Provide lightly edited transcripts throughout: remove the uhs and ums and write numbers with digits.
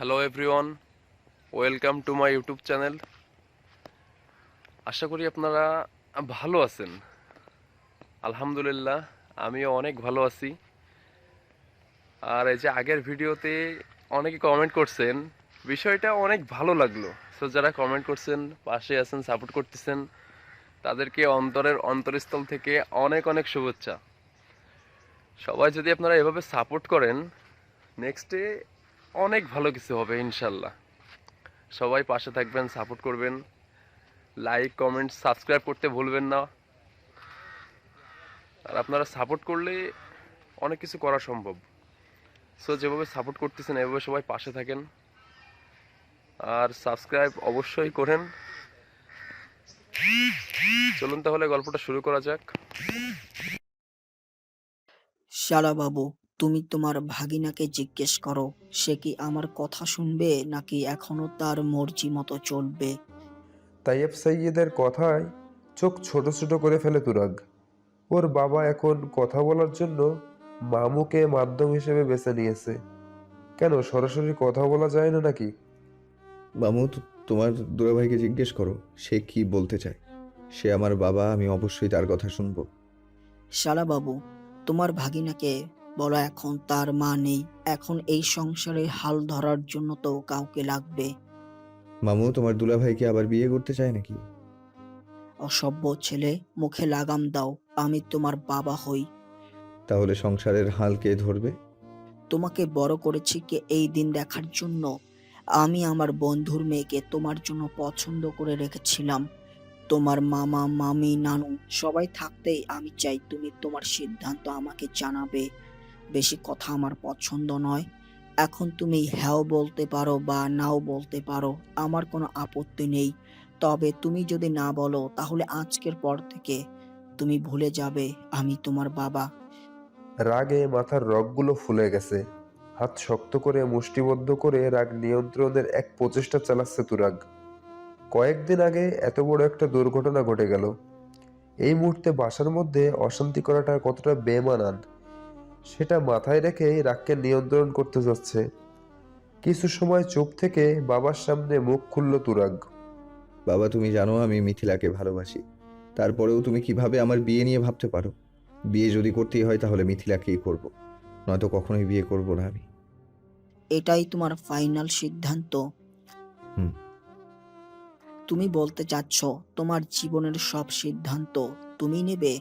Hello everyone, welcome to my YouTube channel. আশা করি আপনারা ভালো আছেন। আলহামদুলিল্লাহ, আমিও অনেক ভালো আছি। আর এই যে আগের ভিডিওতে অনেকে কমেন্ট করছেন, বিষয়টা অনেক ভালো লাগলো। সো যারা কমেন্ট করছেন, পাশে আছেন, সাপোর্ট করতেছেন, তাদেরকে অন্তরের অন্তরস্থল থেকে অনেক অনেক শুভেচ্ছা। সবাই যদি আপনারা এভাবে সাপোর্ট করেন, নেক্সটে অনেক ভালো কিছু হবে ইনশাল্লাহ। সবাই পাশে থাকবেন, সাপোর্ট করবেন, লাইক কমেন্ট সাবস্ক্রাইব করতে ভুলবেন না। আর আপনারা সাপোর্ট করলে অনেক কিছু করা সম্ভব। সো যেভাবে সাপোর্ট করতেছেন এভাবে সবাই পাশে থাকেন আর সাবস্ক্রাইব অবশ্যই করেন। চলুন তাহলে গল্পটা শুরু করা যাক। শালাবাবু, তুমি তোমার ভাগিনাকে জিজ্ঞেস করো, সে কি আমার কথা শুনবে নাকি এখনো তার মর্জি মতো চলবে। তাইয়েব সৈয়দের কথায় চোখ ছোট ছোট করে ফেলে তুরাগ। ওর বাবা এখন কথা বলার জন্য মামুকে মাধ্যম হিসেবে বেছে নিয়েছে। কেন সরাসরি কথা বলা যায় না নাকি? মামু, তোমার দুলাভাইকে জিজ্ঞেস করো সে কি বলতে চায়। সে আমার বাবা, আমি অবশ্যই তার কথা শুনবো। শালাবাবু, তোমার ভাগিনাকে বলো এখন তার মা নেই, এখন এই সংসারে হাল ধরার জন্য তো কাউকে লাগবে। মামু, তোমার দুলাভাইকে আবার বিয়ে করতে চায় নাকি? অসভ্য ছেলে, মুখে লাগাম দাও, আমি তোমার বাবা হই। তাহলে সংসারের হাল কে ধরবে? তোমাকে বড় করেছি কে এই দিন দেখার জন্য? আমি আমার বন্ধুর মেয়েকে তোমার জন্য পছন্দ করে রেখেছিলাম। তোমার মামা মামি নানু সবাই থাকতেই আমি চাই তুমি তোমার সিদ্ধান্ত আমাকে জানাবে। বেশি কথা আমার পছন্দ নয়। এখন তুমি হ্যাঁও বলতে পারো বা নাও বলতে পারো, আমার কোনো আপত্তি নেই। তবে তুমি যদি না বলো তাহলে আজকের পর থেকে তুমি ভুলে যাবে আমি তোমার বাবা। রাগে মাথার রগগুলো ফুলে গেছে। হাত শক্ত করে মুষ্টিবদ্ধ করে রাগ নিয়ন্ত্রণের এক প্রচেষ্টা চালাচ্ছে তুরাগ। কয়েকদিন আগে এত বড় একটা দুর্ঘটনা ঘটে গেল। এই মুহূর্তে বাসার মধ্যে অশান্তি করাটা কতটা বেমানান সেটা মাথায় রেখেই রাগকে নিয়ন্ত্রণ করতে যাচ্ছে। কিছু সময় চুপ থেকে বাবার সামনে মুখ খুলল তুরাগ। বাবা, তুমি জানো আমি মিথিলাকে ভালোবাসি। তারপরেও তুমি কিভাবে আমার বিয়ে নিয়ে ভাবতে পারো? বিয়ে যদি করতেই হয় তাহলে মিথিলাকেই করব, নয়তো কখনোই বিয়ে করব না আমি। এটাই তোমার ফাইনাল সিদ্ধান্ত? হুম। তুমি বলতে চাচ্ছ তোমার জীবনের সব সিদ্ধান্ত তুমি নেবে?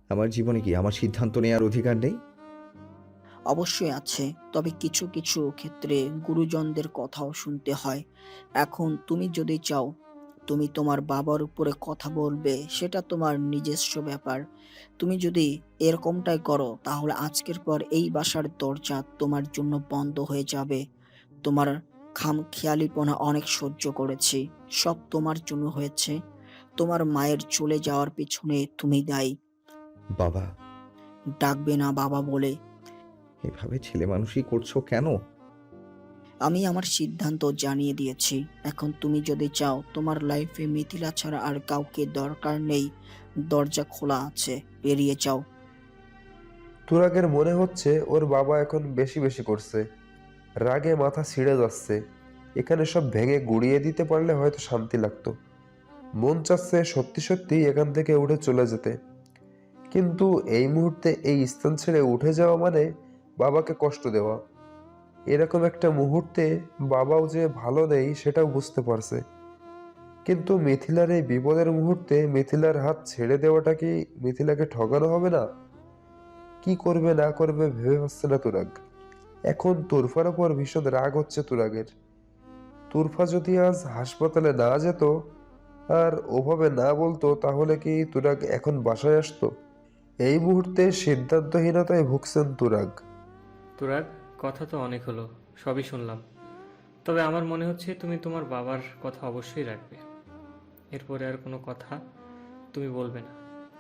আমার জীবনে কি আমার সিদ্ধান্ত নেওয়ার অধিকার নেই? অবশ্যই আছে, তবে কিছু কিছু ক্ষেত্রে গুরুজনদের কথাও শুনতে হয়। এখন তুমি যদি চাও তুমি তোমার বাবার উপরে কথা বলবে, সেটা তোমার নিজস্ব ব্যাপার। তুমি যদি এরকমটাই করো তাহলে আজকের পর এই বাসার দরজা তোমার জন্য বন্ধ হয়ে যাবে। তোমার খামখেয়ালিপনা অনেক সহ্য করেছি, সব তোমার জন্য হয়েছে। তোমার মায়ের চলে যাওয়ার পিছনে তুমি দায়ী। বাবা, ডাকবে না বাবা বলে। এভাবে ছেলে মানুষই করছো কেন? আমি আমার সিদ্ধান্ত জানিয়ে দিয়েছি। এখন তুমি যদি চাও তোমার লাইফে মিথিলা ছাড়া আর কাউকে দরকার নেই, দরজা খোলা আছে, বেরিয়ে যাও। তুরাগের মনে হচ্ছে ওর বাবা এখন বেশি বেশি করছে। রাগে মাথা ছিঁড়ে যাচ্ছে। এখানে সব ভেঙে গুড়িয়ে দিতে পারলে হয়তো শান্তি লাগতো। মন চাচ্ছে সত্যি সত্যি এখান থেকে উঠে চলে যেতে। কিন্তু এই মুহূর্তে এই স্থান ছেড়ে উঠে যাওয়া মানে বাবাকে কষ্ট দেওয়া। এরকম একটা মুহূর্তে বাবাও যে ভালো নেই সেটাও বুঝতে পারছে। কিন্তু মিথিলার এই বিপদের মুহূর্তে মিথিলার হাত ছেড়ে দেওয়াটা কি মিথিলাকে ঠকানো হবে না? কি করবে না করবে ভেবে পাচ্ছে না তুরাগ। এখন তুরফার উপর ভীষণ রাগ হচ্ছে তুরাগের। তুরফা যদি আজ হাসপাতালে না যেত আর ওভাবে না বলতো তাহলে কি তুরাগ এখন বাসায় আসতো? এই মুহূর্তে সিদ্ধান্তহীনতায় ভুগছেন তুরাগ। তুরাগ, কথা তো অনেক হলো, সবই শুনলাম। তবে আমার মনে হচ্ছে তুমি তোমার বাবার কথা অবশ্যই রাখবে। এরপরে আর কোনো কথা তুমি বলবে না।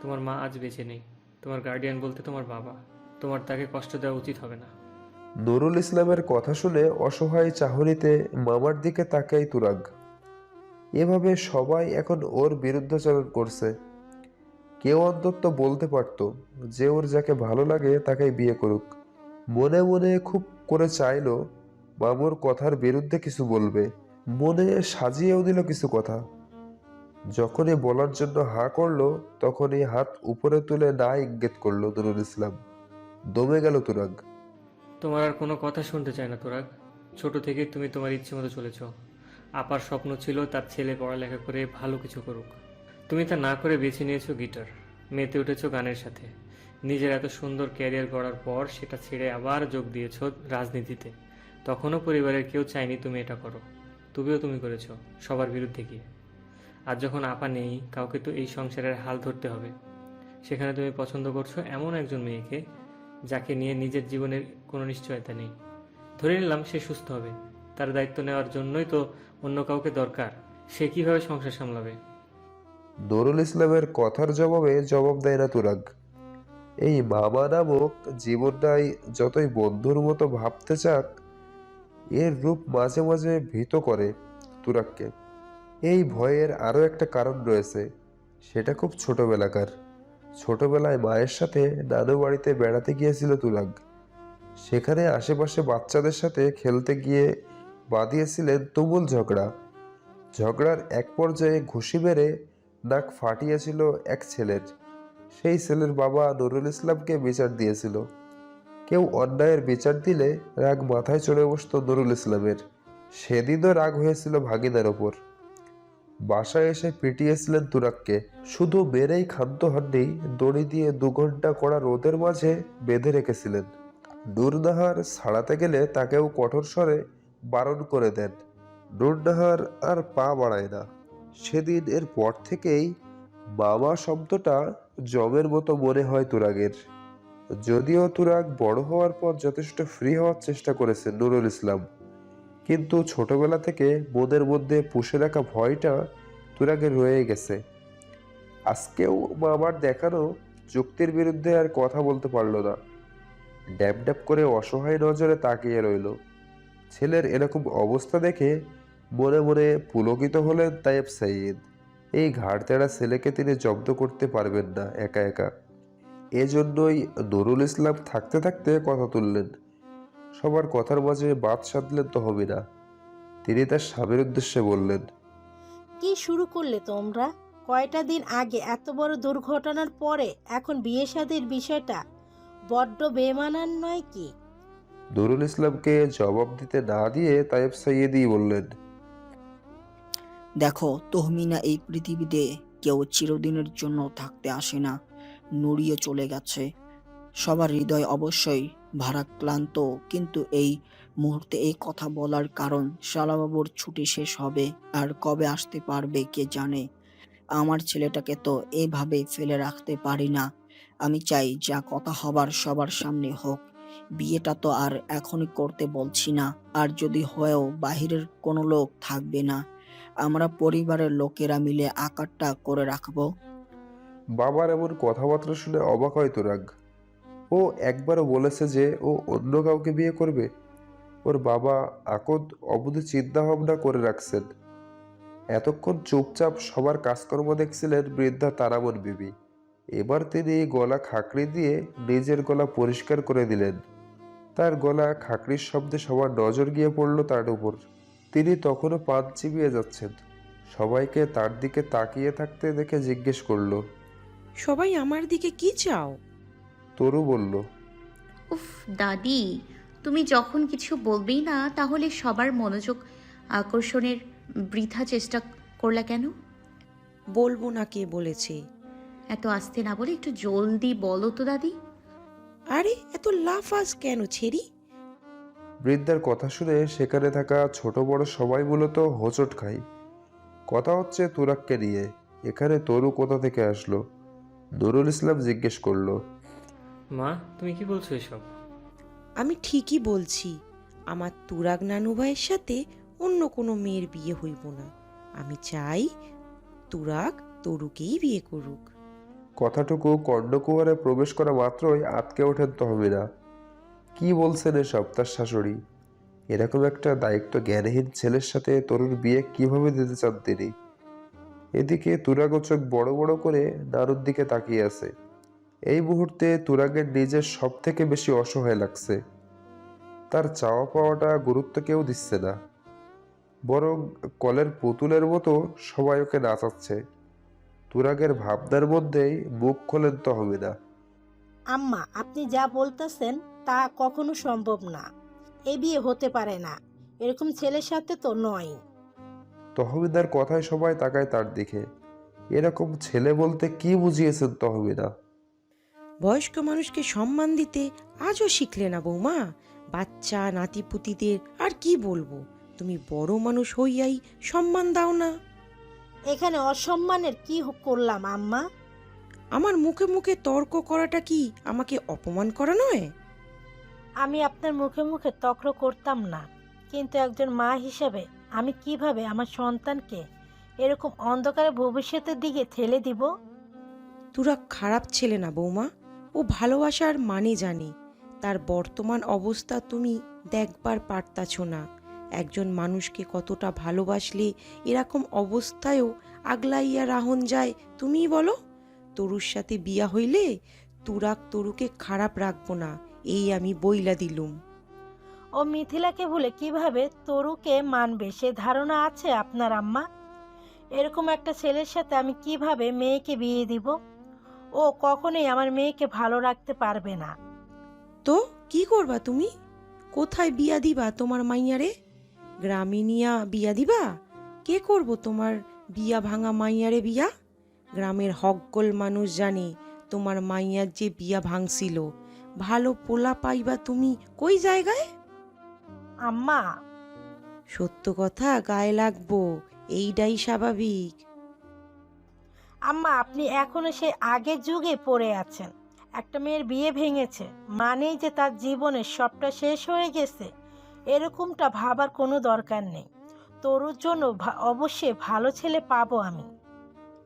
তোমার মা আজ বেঁচে নেই। তোমার গার্ডিয়ান বলতে তোমার বাবা। তোমার তাকে কষ্ট দেওয়া উচিত হবে না। নুরুল ইসলামের কথা শুনে অসহায় চাহনিতে মামার দিকে তাকাই তুরাগ। এভাবে সবাই এখন ওর বিরুদ্ধাচরণ করছে। কেউ অন্তত বলতে পারতো যে ওর যাকে ভালো লাগে তাকেই বিয়ে করুক। মনে মনে খুব করে চাইলো মামুর কথার বিরুদ্ধে কিছু বলবে, মনে সাজিয়েও দিল কিছু কথা। যখনই বলার জন্য হা করলো, তখনই হাত উপরে তুলে না ইঙ্গিত করলো নুরুল ইসলাম। দমে গেল তুরাগ। তোমার আর কোনো কথা শুনতে চায় না তোরাগ। ছোট থেকেই তুমি তোমার ইচ্ছে মতো চলেছ। আপার স্বপ্ন ছিল তার ছেলে পড়ালেখা করে ভালো কিছু করুক। তুমি তা না করে বেছে নিয়েছো গিটার, মেতে উঠেছো গানের সাথে। নিজের এত সুন্দর ক্যারিয়ার গড়ার পর সেটা ছেড়ে আবার যোগ দিয়েছো রাজনীতিতে। তখনও পরিবারের কেউ চায়নি তুমি এটা করো। তুমি করেছো, সবার বিরুদ্ধে গিয়ে। আর যখন আপা নেই, কাউকে তো এই সংসারের হাল ধরতে হবে। সেখানে তুমি পছন্দ করছো এমন একজন মেয়েকে যাকে নিয়ে নিজের জীবনের কোনো নিশ্চয়তা নেই। ধরে নিলাম সে সুস্থ হবে, তার দায়িত্ব নেওয়ার জন্যই তো অন্য কাউকে দরকার। সে কিভাবে সংসার সামলাবে? নুরুল ইসলামের কথার জবাবে জবাব দেয় না তুরাগ। এই মামা নামক জীবনটাই যতই বন্ধুর মতো ভাবতে চাক, এর রূপ মাঝে মাঝে ভীত করে তুরাগকে। এই ভয়ের আরো একটা কারণ রয়েছে, সেটা খুব ছোটবেলাকার। ছোটবেলায় মায়ের সাথে নানু বাড়িতে বেড়াতে গিয়েছিল তুরাগ। সেখানে আশেপাশে বাচ্চাদের সাথে খেলতে গিয়ে বাঁধিয়েছিলেন তুমুল ঝগড়া। ঝগড়ার এক পর্যায়ে ঘুষি মেরে নাক ফাটিয়েছিল এক ছেলের। সেই ছেলের বাবা নুরুল ইসলামকে বিচার দিয়েছিল। কেউ অন্যায়ের বিচার দিলে রাগ মাথায় চড়ে বসতো নুরুল ইসলামের। সেদিনও রাগ হয়েছিল ভাগিনার ওপর। বাসায় এসে পিটিয়েছিলেন তুরাগকে। শুধু মেরেই ক্ষান্ত হননি, দড়ি দিয়ে 2 ঘন্টা কড়া রোদের মাঝে বেঁধে রেখেছিলেন। নূরনাহার ছাড়াতে গেলে তাকেও কঠোর স্বরে বারণ করে দেন। নূরনাহার আর পা বাড়ায় না। সেদিন এর পর থেকেই মামা শব্দটা জমের মতো মনে হয় তুরাগের। যদিও তুরাগ বড় হওয়ার পর যথেষ্ট ফ্রি হওয়ার চেষ্টা করেছে নুরুল ইসলাম, কিন্তু ছোটবেলা থেকে মনের মধ্যে পুষে রাখা ভয়টা তুরাগের রয়ে গেছে। আজকেও মামার দেখানো যুক্তির বিরুদ্ধে আর কথা বলতে পারল না। ড্যাব ড্যাব করে অসহায় নজরে তাকিয়ে রইল। ছেলের এরকম অবস্থা দেখে মনে মনে পুলকিত হলেন তায়েব সাইদ। এই ঘাড়তেড়া ছেলেকে তিনি জব্দ করতে পারবেন না একা একা। এজন্যই নুরুল ইসলাম থাকতে থাকতে কথা তুললেন। সবার কথার মাঝে বাদ সাধলেন তো হবে না। তিনি তার স্বামীর উদ্দেশ্যে বললেন, কি শুরু করলে তোমরা? কয়টা দিন আগে এত বড় দুর্ঘটনার পরে এখন বিয়ে শাদীর বিষয়টা বড্ড বেমানান নয় কি? নুরুল ইসলামকে জবাব দিতে না দিয়ে তায়েব সাইয়েদই বললেন, দেখো তহমিনা, এই পৃথিবীতে কেউ চিরদিনের জন্য থাকতে আসে না, নুড়িয়ে চলে গেছে। সবার হৃদয় অবশ্যই ভারাক্রান্ত, কিন্তু এই মুহূর্তে এই কথা বলার কারণ শালাবাবুর ছুটি শেষ হবে, আর কবে আসতে পারবে কে জানে। আমার ছেলেটাকে তো এভাবে ফেলে রাখতে পারি না। আমি চাই যা কথা হবার সবার সামনে হোক। বিয়েটা তো আর এখনই করতে বলছি না, আর যদি হয়েও বাহিরের কোনো লোক থাকবে না, আমরা পরিবারের লোকেরা মিলে আকারটা করে রাখবো। বাবার এমন কথাবার্তা শুনে অবাক হয় তুরাগ। ও একবারও বলেছে যে ও অন্য কাউকে বিয়ে করবে? ওর বাবা আকদ অবধি চিন্তা ভাবনা করে রাখছেন। এতক্ষণ চুপচাপ সবার কাজকর্ম দেখছিলেন বৃদ্ধা তারামন বিবি। এবার তিনি গলা খাকড়ি দিয়ে নিজের গলা পরিষ্কার করে দিলেন। তার গলা খাকড়ির শব্দে সবার নজর গিয়ে পড়ল তার উপর। তিনি তখনও পান চিবিয়ে যাচ্ছেন। সবাইকে তার দিকে তাকিয়ে থাকতে দেখে জিজ্ঞেস করলো। সবাই আমার দিকে কি চাও? তরু বলল, উফ দাদি, তুমি যখন কিছু বলবেই না তাহলে সবার মনোযোগ আকর্ষণের বৃথা চেষ্টা করলা কেন? বলবো না কে বলেছে? এত আস্তে না বলে একটু জলদি বলো তো দাদি। আরে এত লাফাস কেন ছেড়ি? বৃদ্ধার কথা শুনে সেখানে থাকা ছোট বড় সবাই মূলত হোঁচট খায়। কথা হচ্ছে তুরাগকে নিয়ে। এখানে তরু কোথা থেকে আসলো? নুরুল ইসলাম জিজ্ঞেস করলো। মা, তুমি কি বলছো এসব? আমি ঠিকই বলছি। আমার তুরাগ নানু ভাইয়ের সাথে অন্য কোনো মেয়ের বিয়ে হইব না। আমি চাই তুরাগ তরুকেই বিয়ে করুক। কথাটুকু কর্ণকুয়ারে প্রবেশ করা মাত্রই আটকে ওঠেন তহমিনা। কি বলছেন এসব তার শাশুড়ি? এরকম একটা দায়িত্ব জ্ঞানহীন ছেলের সাথে তরুর বিয়ে কিভাবে দিতে চান তিনি? এদিকে তুরাগ চোখ বড় বড় করে নানুর দিকে তাকিয়ে আছে। এই মুহূর্তে তুরাগের নিজের সব থেকে বেশি অসহায় লাগছে। তার চাওয়া পাওয়াটা গুরুত্ব কেউ দিচ্ছে না, বরং কলের পুতুলের মতো সবাই ওকে নাচাচ্ছে। তুরাগের ভাবনার মধ্যেই মুখ খোলেন তহমিনা। আম্মা, আপনি যা বলতেছেন তা কখনো সম্ভব না। এ বিয়ে হতে পারে না, এরকম ছেলের সাথে তো নয়। তহমিনার কথায় সবাই তাকায় তার দিকে। এরকম ছেলে বলতে কি বুঝিয়েছেন তহমিনা? বয়স্ক মানুষকে সম্মান দিতে আজও শিখলে না বৌমা? বাচ্চা নাতিপুতিদের আর কি বলবো, তুমি বড় মানুষ হইয়াই সম্মান দাও না। এখানে অসম্মানের কি করলাম আম্মা? আমার মুখে মুখে তর্ক করাটা কি আমাকে অপমান করা নয়? আমি আপনার মুখে মুখে তর্ক করতাম না, কিন্তু একজন মা হিসেবে আমি কিভাবে আমার সন্তানকে এরকম অন্ধকারে ভবিষ্যতের দিকে ঠেলে দিব? তোরা খারাপ ছেলে না বৌমা, ও ভালোবাসার মানে জানে। তার বর্তমান অবস্থা তুমি দেখবার পারতাছ না। একজন মানুষকে কতটা ভালোবাসলে এরকম অবস্থায়ও আগলাইয়া রাহন যায় তুমিই বলো। তরুর সাথে বিয়া হইলে তুরাক তরুকে খারাপ রাখবো না, এই আমি বইলা দিলুম। ও মিথিলাকে ভুলে কিভাবে তরুকে মানবে সে ধারণা আছে আপনার আম্মা? এরকম একটা ছেলের সাথে আমি কিভাবে মেয়েকে বিয়ে দিব? ও কখনোই আমার মেয়েকে ভালো রাখতে পারবে না। তো কি করবা তুমি? কোথায় বিয়া দিবা তোমার মাইয়ারে? গ্রামে নিয়া বিয়া দিবা? কে করব তোমার বিয়া ভাঙা মাইয়ারে বিয়া? গ্রামের হকগোল মানুষ জানে তোমার মাইয়ার যে বিয়া ভাঙছিল। ভালো পোলা পাইবা তুমি কই জায়গায়? আম্মা, সত্য কথা গায়ে লাগবো, এইটাই স্বাভাবিক। আম্মা, আপনি এখনো সেই আগের যুগে পড়ে আছেন। একটা মেয়ের বিয়ে ভেঙেছে মানেই যে তার জীবনের সবটা শেষ হয়ে গেছে, এরকমটা ভাবার কোনো দরকার নেই। তরুর জন্য অবশ্যই ভালো ছেলে পাবো আমি।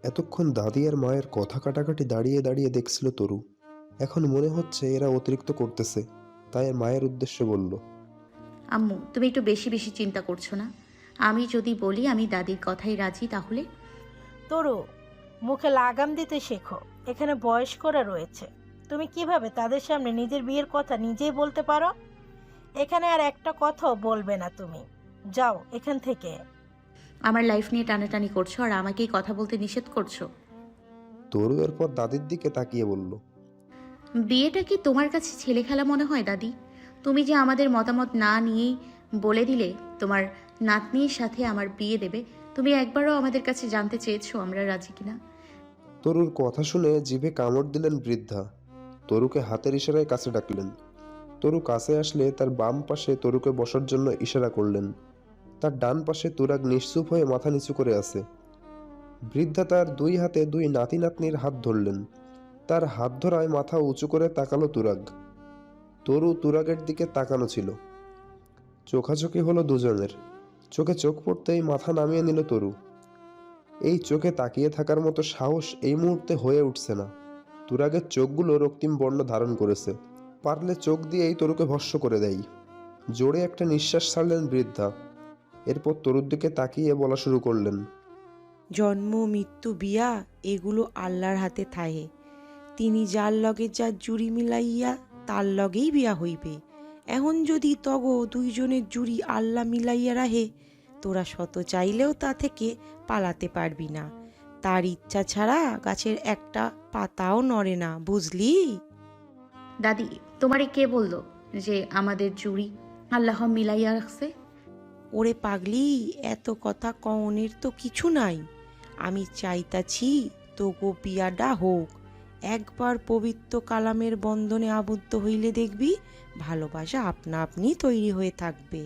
এতক্ষণ দাদি আর মায়ের কথা কাটাকাটি দাঁড়িয়ে দাঁড়িয়ে দেখছিল তরু। এখন মনে হচ্ছে এরা অতিরিক্ত করতেছে, তাই মায়ের উদ্দেশ্যে বলল, আম্মু, তুমি একটু বেশি বেশি চিন্তা করছো না? আমি যদি বলি আমি দাদির কথাই রাজি, তাহলে? তরু, মুখে লাগাম দিতে শেখো। এখানে বয়স্করা রয়েছে, তুমি কিভাবে তাদের সামনে নিজের বিয়ের কথা নিজেই বলতে পারো? এখানে আর একটা কথাও বলবে না তুমি, যাও এখান থেকে। আমার লাইফ নিয়ে টানাটানি করছো আর আমাকেই কথা বলতে নিষেধ করছো। তরু এরপর দাদির দিকে তাকিয়ে বলল, বিয়েটা কি তোমার কাছে ছেলে খেলা মনে হয় দাদি? তুমি যে আমাদের মতামত না নিয়েই বলে দিলে তোমার নাতনির সাথে আমার বিয়ে দেবে, তুমি একবারও আমাদের কাছে জানতে চেয়েছো আমরা রাজি কিনা? তরুর কথা শুনে জিভে কামড় দিলেন বৃদ্ধা। তরুকে হাতের ইশারায় কাছে ডাকলেন। তরু কাছে আসলে তার বাম পাশে তরুকে বসার জন্য ইশারা করলেন। তার ডান পাশে তুরাগ নিশ্চুপ হয়ে মাথা নিচু করে আছে। বৃদ্ধা তার দুই হাতে দুই নাতি নাতনির হাত ধরলেন। তার হাত ধরায় মাথা উঁচু করে তাকালো তুরাগ। তরু তুরাগের দিকে তাকানো ছিল। চোখাচোখি হলো দুজনের। চোখে চোখ পড়তেই মাথা নামিয়ে নিল তরু। এই চোখে তাকিয়ে থাকার মতো সাহস এই মুহূর্তে হয়ে উঠছে না। তুরাগের চোখগুলো রক্তিম বর্ণ ধারণ করেছে। পারলে চোখ দিয়েই তরুকে ভস্ম করে দেয়। জোরে একটা নিঃশ্বাস ছাড়লেন বৃদ্ধা। এরপর তরুর দিকে তাকিয়ে বলা শুরু করলেন, জন্ম মৃত্যু বিয়া এগুলো আল্লাহর হাতে থাহে। তিনি যার লগে যার জুড়ি মিলাইয়া তার লগেই বিয়া হইবে। এখন যদি তগ দুইজনের জুড়ি আল্লাহ মিলাইয়া রাহে, তোরা শত চাইলেও তা থেকে পালাতে পারবি না। তার ইচ্ছা ছাড়া গাছের একটা পাতাও নড়ে না, বুঝলি? দাদি, তোমারে কে বললো যে আমাদের জুড়ি আল্লাহ মিলাইয়া রাখছে? ওরে পাগলি, এত কথা কওনের তো কিছু নাই। আমি চাইতাছি তোগো বিয়াডা হোক। একবার পবিত্র কালামের বন্ধনে আবদ্ধ হইলে দেখবি ভালোবাসা আপনা আপনি তৈরি হয়ে থাকবে।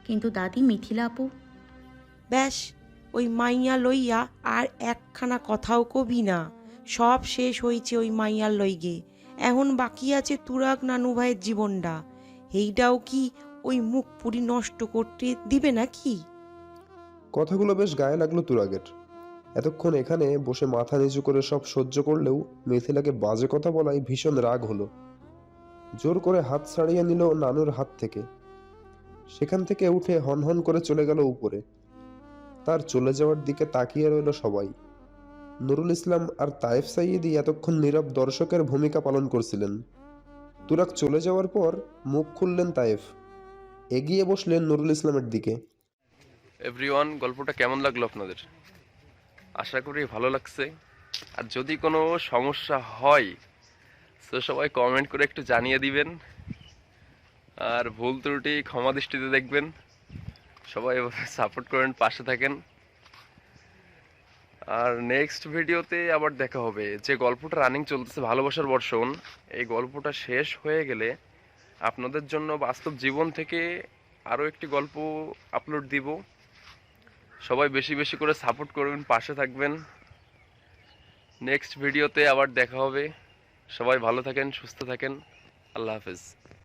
কিন্তু দাদি, মিথিলা আপু? ব্যাস, ওই মাইয়া লইয়া আর একখানা কথাও কবি না। সব শেষ হইছে ওই মাইয়ার লইগে। এখন বাকি আছে তুরাগ নানু ভাইয়ের জীবনটা। এইটাও কি ওই মুখ পুরি নষ্ট করতে দিবে নাকি? কথাগুলো বেশ গায়ে লাগলো তুরাগের। এতক্ষণ এখানে বসে মাথা নিচু করে সব সহ্য করলেও মিথিলাকে বাজে কথা বলায় ভীষণ রাগ হলো। জোর করে হাত ছাড়িয়ে নিল নানুর হাত থেকে। সেখান থেকে উঠে হনহন করে চলে গেল উপরে। তার চলে যাওয়ার দিকে তাকিয়ে রইল সবাই। নুরুল ইসলাম আর তায়েফ সাইয়েদি এতক্ষণ নীরব দর্শকের ভূমিকা পালন করছিলেন। তুরাগ চলে যাওয়ার পর মুখ খুললেন তায়েফ। এগিয়ে বসলেন নুরুল ইসলামের দিকে। এভরিওয়ান, গল্পটা কেমন লাগলো আপনাদের? আশা করি ভালো লাগছে। আর যদি কোনো সমস্যা হয় তো সবাই কমেন্ট করে একটু জানিয়ে দিবেন। আর ভুল ত্রুটি ক্ষমা দৃষ্টিতে দেখবেন। সবাই সাপোর্ট করেন, পাশে থাকেন। আর নেক্সট ভিডিওতে আবার দেখা হবে। যে গল্পটা রানিং চলতেছে ভালোবাসার বর্ষণ, এই গল্পটা শেষ হয়ে গেলে আপনাদের জন্য বাস্তব জীবন থেকে আরও একটি গল্প আপলোড দিব। সবাই বেশি বেশি করে সাপোর্ট করবেন, পাশে থাকবেন। নেক্সট ভিডিওতে আবার দেখা হবে। সবাই ভালো থাকেন, সুস্থ থাকেন। আল্লাহ হাফেজ।